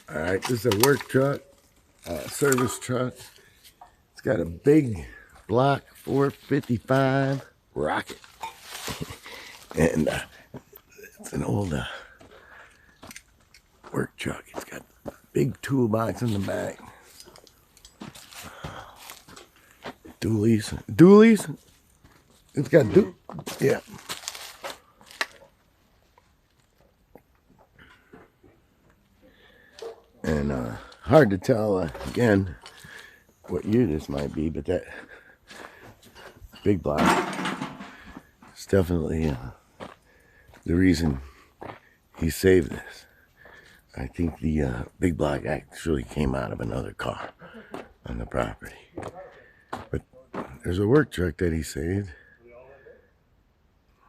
All right, this is a work truck, service truck. It's got a big block 455 Rocket, and it's an old work truck. It's got a big toolbox in the back. Dualies. It's got yeah. And hard to tell again what year this might be, but that big block is definitely the reason he saved this. I think the big block actually came out of another car on the property. But there's a work truck that he saved.